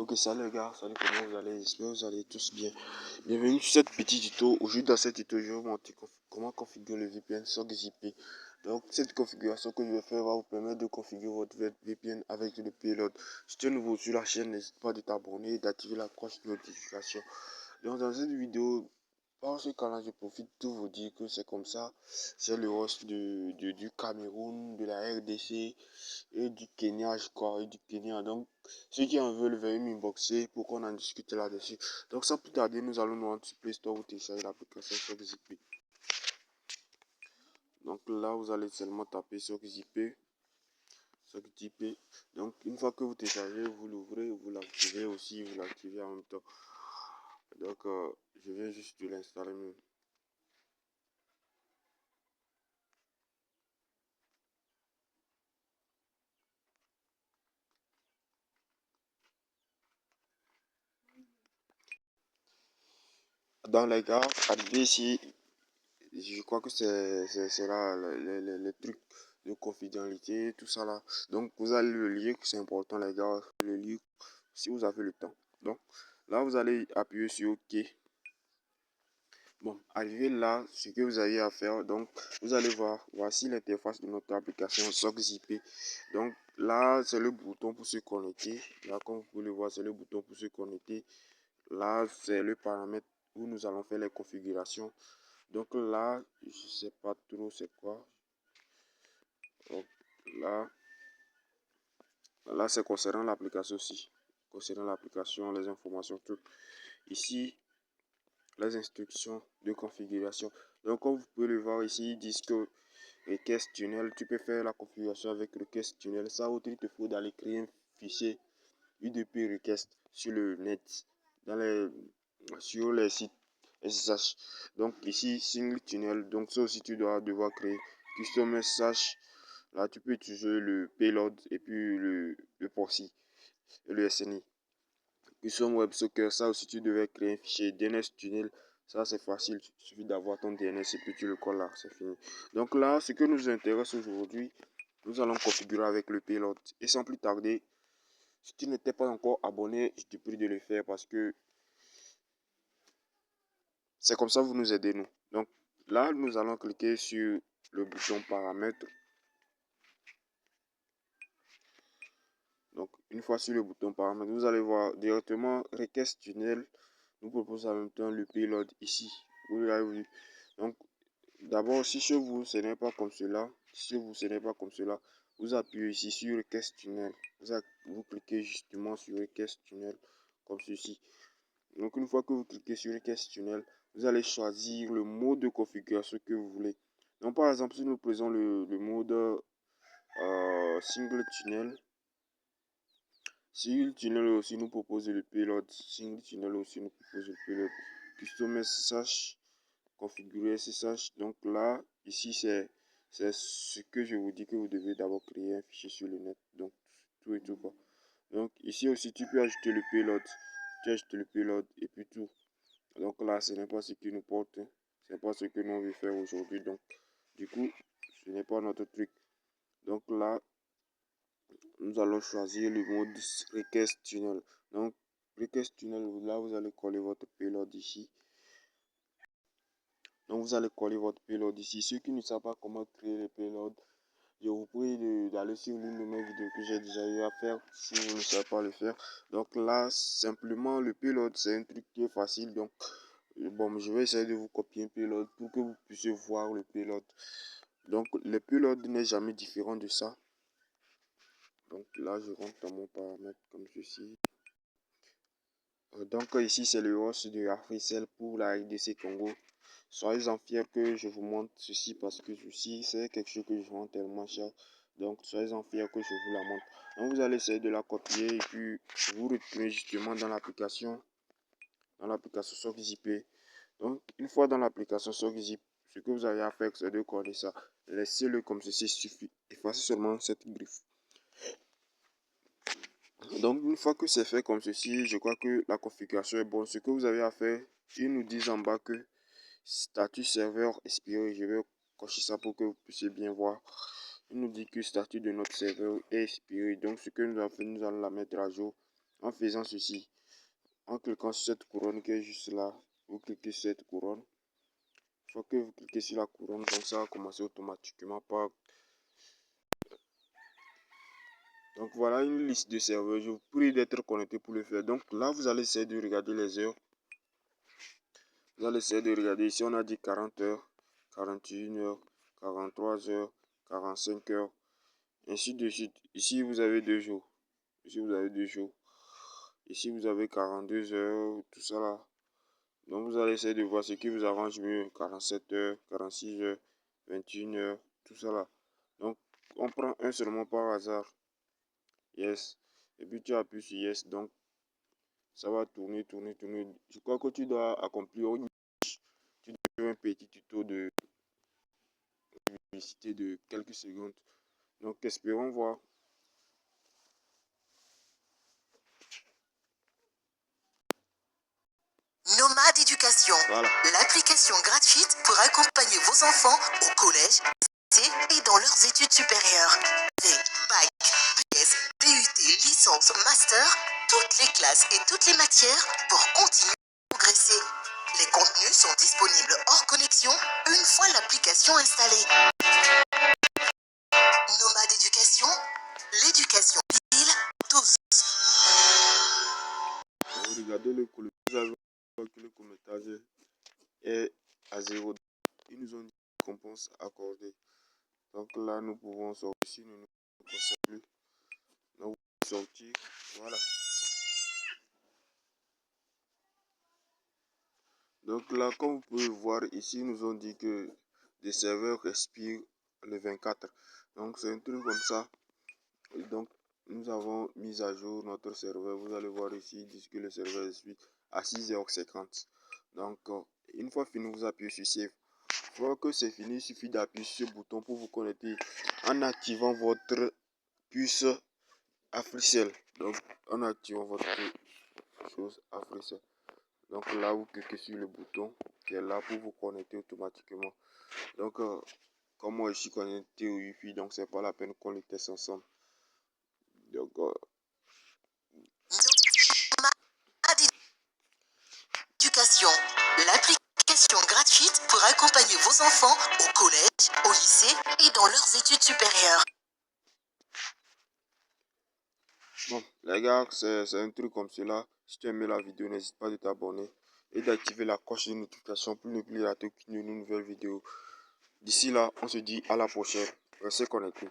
Ok, salut les gars, salut, comment vous allez? J'espère que vous allez tous bien. Bienvenue sur cette petite tuto. Aujourd'hui, dans cette tuto, je vais vous montrer comment configurer le VPN SOCK-ZP. Donc, cette configuration que je vais faire va vous permettre de configurer votre VPN avec le payload. Si tu es nouveau sur la chaîne, n'hésite pas de t'abonner et d'activer la cloche de notification. Donc, dans cette vidéo, par ce cas-là, je profite de vous dire que c'est comme ça. C'est le host du Cameroun, de la RDC et du Kenya, je crois, et du Kenya. Donc, ceux qui en veulent, veuillez m'inboxer pour qu'on en discute là-dessus. Donc, sans plus tarder, nous allons nous rendre sur Play Store ou télécharger l'application SOCK-ZP. Donc là, vous allez seulement taper SOCK-ZP. SOCK-ZP. Donc, une fois que vous téléchargez, vous l'ouvrez, vous l'activez aussi, vous l'activez en même temps. Donc, je viens juste de l'installer même. Dans les gars, arrivé ici, je crois que c'est là les trucs de confidentialité, tout ça là. Donc, vous allez le lire, c'est important les gars, le lire si vous avez le temps. Donc, là, vous allez appuyer sur OK. Bon, arrivé là, ce que vous avez à faire, donc, vous allez voir, voici l'interface de notre application SOCK-ZP. Donc, là, c'est le bouton pour se connecter. Là, comme vous pouvez le voir, c'est le bouton pour se connecter. Là, c'est le paramètre où nous allons faire les configurations. Donc là, je sais pas trop c'est quoi. Donc là c'est concernant l'application aussi. Concernant l'application, les informations, tout. Ici, les instructions de configuration. Donc comme vous pouvez le voir ici, ils disent que request tunnel, tu peux faire la configuration avec request tunnel. Ça, autre il te faut d'aller créer un fichier UDP request sur le net, sur les sites SSH. Donc ici, single tunnel. Donc ça aussi, tu dois devoir créer custom SSH. Là, tu peux utiliser le payload et puis le proxy et le SNI. Custom WebSocket, ça aussi, tu devais créer un fichier DNS tunnel. Ça, c'est facile. Il suffit d'avoir ton DNS et puis tu le colles là. C'est fini. Donc là, ce que nous intéresse aujourd'hui, nous allons configurer avec le payload. Et sans plus tarder, si tu n'étais pas encore abonné, je te prie de le faire parce que c'est comme ça que vous nous aidez nous. Donc là, nous allons cliquer sur le bouton paramètres. Donc une fois sur le bouton paramètres, vous allez voir directement request tunnel nous propose en même temps le payload ici. Vous l'avez vu. Donc d'abord, si chez vous ce n'est pas comme cela, vous appuyez ici sur request tunnel. Vous cliquez justement sur request tunnel comme ceci. Donc une fois que vous cliquez sur request tunnel, vous allez choisir le mode de configuration que vous voulez. Donc par exemple, si nous prenons le mode single tunnel, single tunnel aussi nous propose le payload. Single tunnel aussi nous propose le payload. Custom SSH, configurer SSH. Donc là, ici c'est ce que je vous dis que vous devez d'abord créer un fichier sur le net. Donc tout et tout quoi. Donc ici aussi tu peux ajouter le payload. Tu ajoutes le payload et puis tout. Donc là, ce n'est pas ce qui nous porte. Ce n'est pas ce que nous on veut faire aujourd'hui. Donc, du coup, ce n'est pas notre truc. Donc là, nous allons choisir le mode request tunnel. Donc, request tunnel, là, vous allez coller votre payload ici. Donc, vous allez coller votre payload ici. Ceux qui ne savent pas comment créer le payload, je vous prie d'aller sur l'une de mes vidéos que j'ai déjà eu à faire si vous ne savez pas le faire. Donc là, simplement, le payload, c'est un truc qui est facile. Donc, bon, je vais essayer de vous copier un payload pour que vous puissiez voir le payload. Donc, le payload n'est jamais différent de ça. Donc là, je rentre dans mon paramètre comme ceci. Donc ici, c'est le host de AfriCell pour la RDC Congo. Soyez-en fiers que je vous montre ceci parce que ceci, c'est quelque chose que je vends tellement cher. Donc, soyez-en fiers que je vous la montre. Donc, vous allez essayer de la copier et puis vous retournez justement dans l'application SOCK-ZP. Donc, une fois dans l'application SOCK-ZP, ce que vous avez à faire, c'est de coller ça. Laissez-le comme ceci suffit. Effacez seulement cette griffe. Donc, une fois que c'est fait comme ceci, je crois que la configuration est bonne. Ce que vous avez à faire, ils nous disent en bas que statut serveur expiré. Je vais cocher ça pour que vous puissiez bien voir. Il nous dit que le statut de notre serveur est expiré. Donc, ce que nous avons fait, nous allons la mettre à jour. En faisant ceci, en cliquant sur cette couronne qui est juste là, vous cliquez sur cette couronne. Une fois que vous cliquez sur la couronne, donc ça va commencer automatiquement par... Donc voilà une liste de serveurs. Je vous prie d'être connecté pour le faire. Donc là, vous allez essayer de regarder les heures. Vous allez essayer de regarder. Ici, on a dit 40 heures, 41 heures, 43 heures, 45 heures, ainsi de suite. Ici, vous avez 2 jours. Ici, vous avez 2 jours. Ici, vous avez 42 heures, tout ça là. Donc, vous allez essayer de voir ce qui vous arrange mieux. 47 heures, 46 heures, 21 heures, tout ça là. Donc, on prend un seulement par hasard. Yes. Et puis, tu appuies sur Yes. Donc, ça va tourner, tourner, tourner. Je crois que tu dois accomplir un petit tuto de publicité de quelques secondes. Donc, espérons voir. Nomade Éducation, Voilà. l'application gratuite pour accompagner vos enfants au collège et dans leurs études supérieures. Les bac, BS, DUT, licence, master, toutes les classes et toutes les matières pour continuer à progresser. Les contenus sont disponibles hors connexion une fois l'application installée. Nomade Éducation, l'éducation utile tous. Regardez le colis. Vous avez vu que le commentage est à 0. Ils nous ont dit récompense accordée. Donc là, nous pouvons sortir. Si nous ne conseillons plus, nous pouvons sortir. Voilà. Donc là, comme vous pouvez voir ici, ils nous ont dit que les serveurs expirent le 24. Donc c'est un truc comme ça. Et donc nous avons mis à jour notre serveur. Vous allez voir ici, ils disent que le serveur expire à 6h50. Donc une fois fini, vous appuyez sur Save. Une fois que c'est fini, il suffit d'appuyer sur ce bouton pour vous connecter en activant votre puce Africell. Donc en activant votre chose Africell. Donc là, vous cliquez sur le bouton qui est là pour vous connecter automatiquement. Donc, comme moi je suis connecté au Wi-Fi, donc c'est pas la peine qu'on le teste ensemble. Donc, Éducation, l'application gratuite pour accompagner vos enfants au collège, au lycée et dans leurs études supérieures. bon, les gars, c'est un truc comme cela. Si tu as aimé la vidéo, n'hésite pas de t'abonner et d'activer la cloche de notification pour ne plus rater aucune nouvelle vidéo. D'ici là, on se dit à la prochaine. Restez connectés.